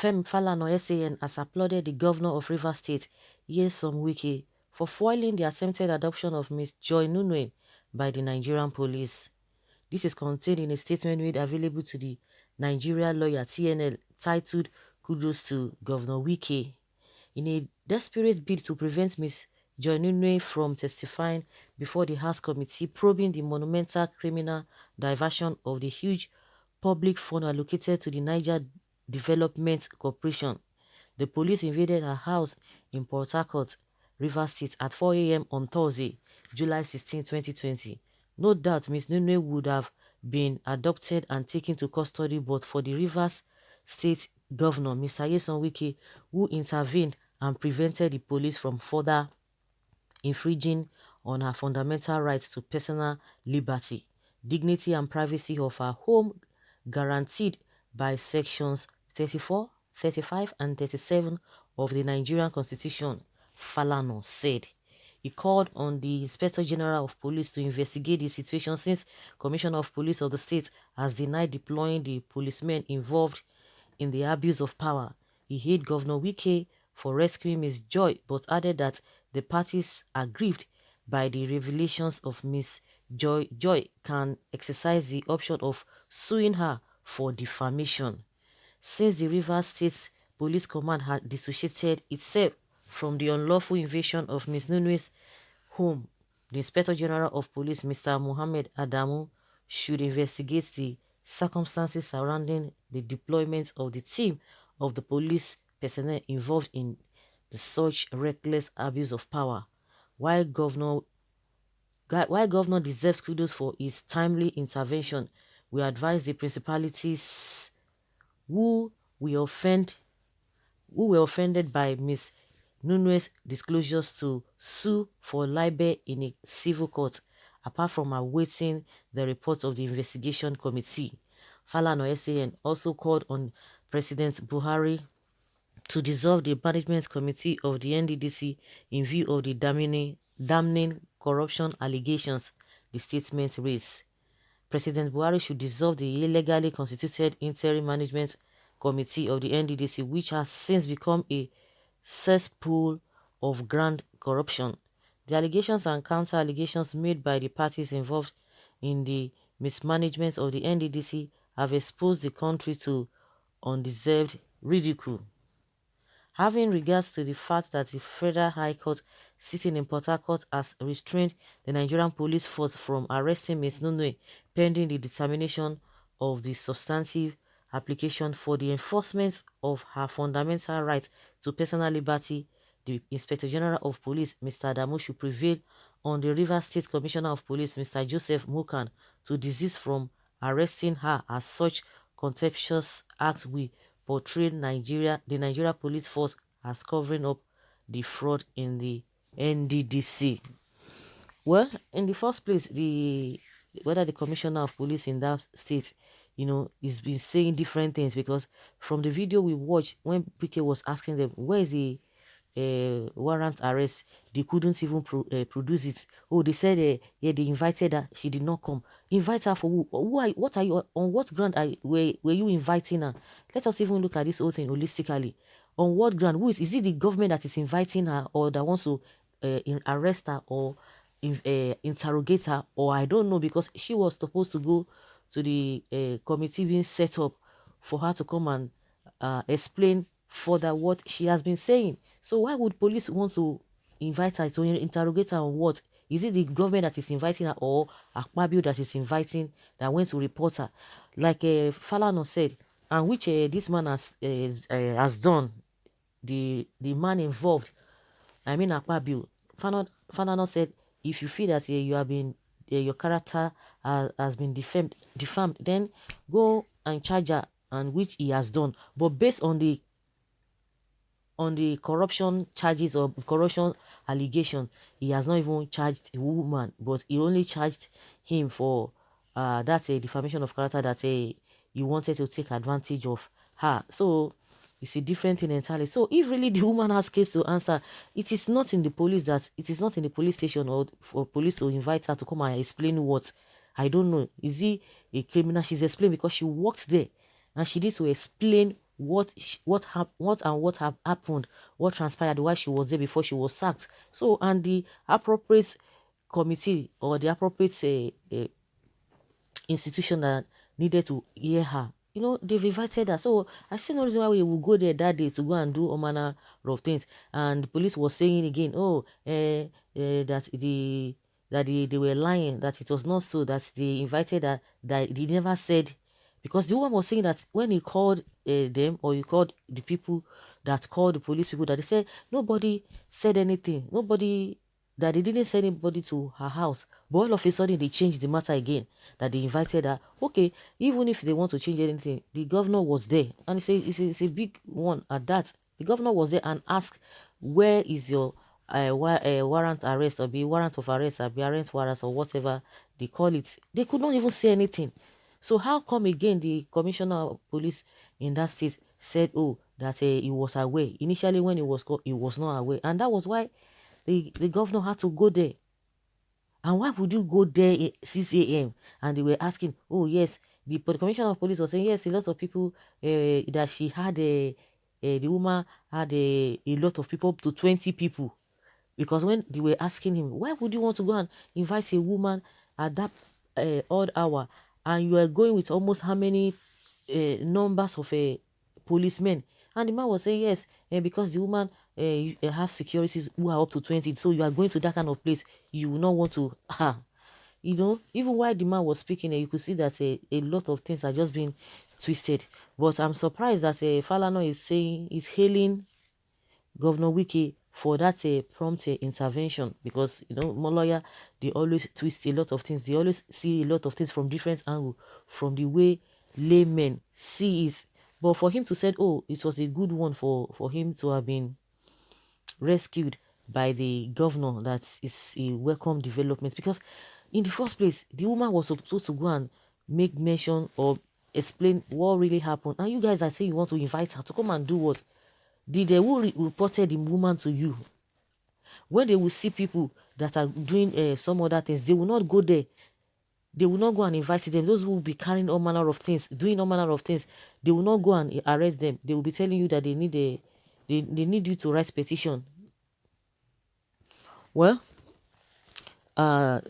Femi Falana SAN has applauded the governor of Rivers State, Wike, for foiling the attempted adoption of Miss Joy Nunieh by the Nigerian police. This is contained in a statement made available to the Nigeria lawyer TNL titled Kudos to Governor Wike. In a desperate bid to prevent Ms. Joy Nunieh from testifying before the House Committee probing the monumental criminal diversion of the huge public fund allocated to the Niger Development Corporation, the police invaded her house in Port Harcourt, Rivers State at 4 a.m. on Thursday, July 16, 2020. No doubt Ms. Nunieh would have been adopted and taken to custody but for the Rivers State Governor, Mr. Wike, who intervened and prevented the police from further infringing on her fundamental rights to personal liberty, dignity and privacy of her home guaranteed by sections 34, 35 and 37 of the Nigerian Constitution, Falana said. He called on the Inspector General of Police to investigate the situation since Commissioner of Police of the state has denied deploying the policemen involved in the abuse of power. He hailed Governor Wike for rescuing Ms. Joy but added that the parties aggrieved by the revelations of Ms. Joy can exercise the option of suing her for defamation. Since the Rivers State Police Command had dissociated itself from the unlawful invasion of Ms. Nunieh's home, the Inspector General of Police, Mr. Mohammed Adamu, should investigate the circumstances surrounding the deployment of the team of the police personnel involved in such reckless abuse of power. While Governor deserves kudos for his timely intervention, we advise the principalities who were offended by Ms. Nunieh's disclosures to sue for libel in a civil court, apart from awaiting the report of the investigation committee. Falana SAN also called on President Buhari to dissolve the management committee of the Nddc in view of the damning corruption allegations the statement raised. President Buhari should dissolve the illegally constituted interim management committee of the Nddc, which has since become a cesspool of grand corruption. The allegations and counter-allegations made by the parties involved in the mismanagement of the Nddc have exposed the country to undeserved ridicule. Having regards to the fact that the Federal High Court sitting in Port Harcourt has restrained the Nigerian police force from arresting Ms. Nunieh pending the determination of the substantive application for the enforcement of her fundamental right to personal liberty, the Inspector General of Police, Mr. Adamu, should prevail on the Rivers State Commissioner of Police, Mr. Joseph Mukan, to desist from arresting her as such contemptuous acts will portray the Nigeria police force as covering up the fraud in the Nddc. Well, in the first place, whether the commissioner of police in that state, he's been saying different things, because from the video we watched when PK was asking them where is the warrant arrest, they couldn't even produce it. Oh, they said yeah, they invited her, she did not come. Invite her for who? What are you, on what ground were you inviting her? Let us even look at this whole thing holistically. On what ground? Is it the government that is inviting her, or that wants to arrest her or interrogate her? Or I don't know, because she was supposed to go to the committee being set up for her to come and explain further what she has been saying. So why would police want to invite her to interrogate her on what? Is it the government that is inviting her, or Akpabio that is inviting, that went to report her? Like Falana said, and which this man has done, the man involved, I mean Akpabio. Falana said, if you feel that you have been your character has been defamed, then go and charge her, and which he has done. But based on the corruption charges or corruption allegation, he has not even charged a woman, but he only charged him for that defamation of character, that he wanted to take advantage of her. So it's a different thing entirely. So if really the woman has case to answer, it is not in the police station or for police to invite her to come and explain what. I don't know. Is he a criminal? She's explained because she worked there, and she needs to explain what have happened, what transpired while she was there before she was sacked. So, and the appropriate committee or the appropriate institution that needed to hear her, they've invited her. So I see no reason why we will go there that day to go and do all manner of things. And the police was saying again, oh, that they were lying, that it was not so, that they invited her, that they never said. Because the woman was saying that when he called them, or he called the people that called the police people, that they said nobody said anything, nobody, that they didn't send anybody to her house. But all of a sudden they changed the matter again, that they invited her. Okay, even if they want to change anything, the governor was there, and it's a big one at that. The governor was there and asked, where is your warrant arrest, or be warrant of arrest, or be arrest warrant, or whatever they call it. They could not even say anything. So how come again the commissioner of police in that state said, oh, that he was away? Initially when he was called, he was not away, and that was why the governor had to go there. And why would you go there at 6 a.m.? And they were asking, oh, yes, the commissioner of police was saying, yes, a lot of people, that she had, the woman had a lot of people, up to 20 people. Because when they were asking him, why would you want to go and invite a woman at that odd hour? And you are going with almost how many numbers of policemen? And the man was saying, yes, because the woman has securities who are up to 20. So you are going to that kind of place. You will not want to, even while the man was speaking, you could see that a lot of things are just being twisted. But I'm surprised that Falana is hailing Governor Wike for that prompt intervention, because more lawyer, they always twist a lot of things. They always see a lot of things from different angles, from the way laymen see it. But for him to say, oh, it was a good one for him to have been rescued by the governor, that is a welcome development. Because in the first place, the woman was supposed to go and make mention or explain what really happened, and you guys are saying you want to invite her to come and do what? Did they who reported the woman to you? When they will see people that are doing some other things, they will not go there. They will not go and invite them. Those who will be carrying all manner of things, doing all manner of things, they will not go and arrest them. They will be telling you that they need you to write petition. Well, Falana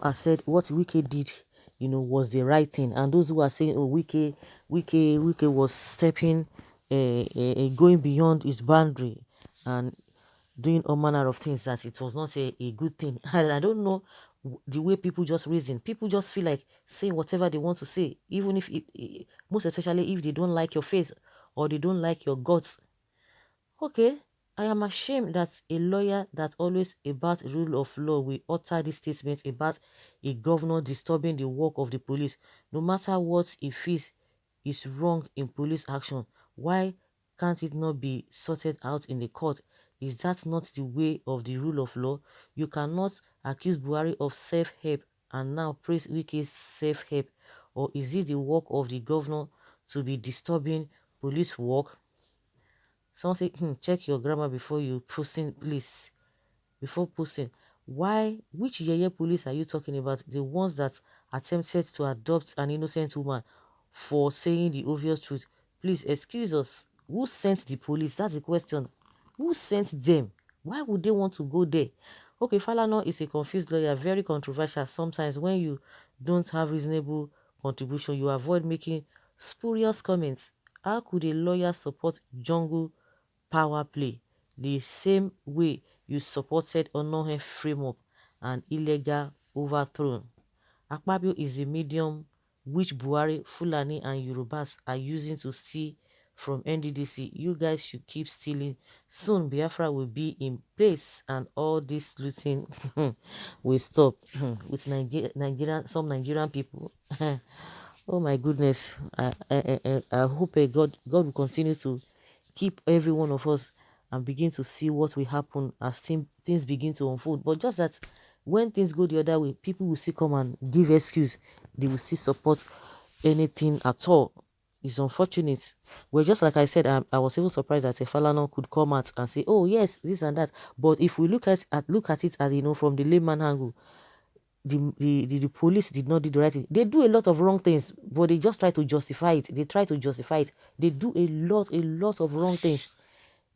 has said what Wike did, was the right thing. And those who are saying, oh, Wike was stepping, going beyond his boundary and doing all manner of things, that it was not a good thing. I don't know the way people just reason. People just feel like saying whatever they want to say, even if, most especially if they don't like your face or they don't like your guts. Okay, I am ashamed that a lawyer that always about rule of law will utter this statement about a governor disturbing the work of the police, no matter what he feels is wrong in police action. Why can't it not be sorted out in the court? Is that not the way of the rule of law? You cannot accuse Buhari of self-help and now praise Wike's self-help. Or is it the work of the governor to be disturbing police work? Someone say, check your grammar before you posting, please. Before posting. Why, which yeye police are you talking about? The ones that attempted to adopt an innocent woman for saying the obvious truth? Please excuse us. Who sent the police? That's the question. Who sent them? Why would they want to go there? Okay, Falana is a confused lawyer, very controversial. Sometimes when you don't have reasonable contribution, you avoid making spurious comments. How could a lawyer support jungle power play the same way you supported Onohe framework and illegal overthrow? Akpabio is the medium which Buhari, Fulani and Yorubas are using to steal from Nddc. You guys should keep stealing. Soon Biafra will be in place and all this looting will stop. With some Nigerian people. Oh my goodness. I hope God will continue to keep every one of us and begin to see what will happen as things begin to unfold. But just that when things go the other way, people will still come and give excuse. They will still support anything at all. It's unfortunate. Well, just like I said, I was even surprised that a Falana could come out and say, oh yes, this and that. But if we look at it as, from the layman angle, the police did not do the right thing. They do a lot of wrong things, but they just try to justify it. They try to justify it. They do a lot of wrong things.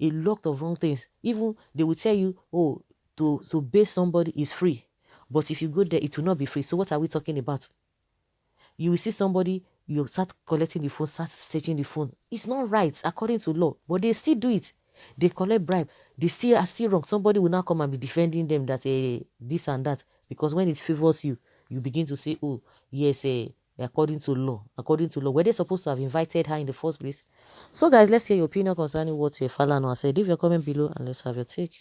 A lot of wrong things. Even they will tell you, oh, to bail somebody is free. But if you go there, it will not be free. So what are we talking about? You will see somebody, you start collecting the phone, start searching the phone. It's not right according to law, but they still do it. They collect bribe. They still are still wrong. Somebody will now come and be defending them that this and that. Because when it favors you, you begin to say, oh, yes, according to law. According to law. Were they supposed to have invited her in the first place? So guys, let's hear your opinion concerning what Falana said. Leave your comment below and let's have your take.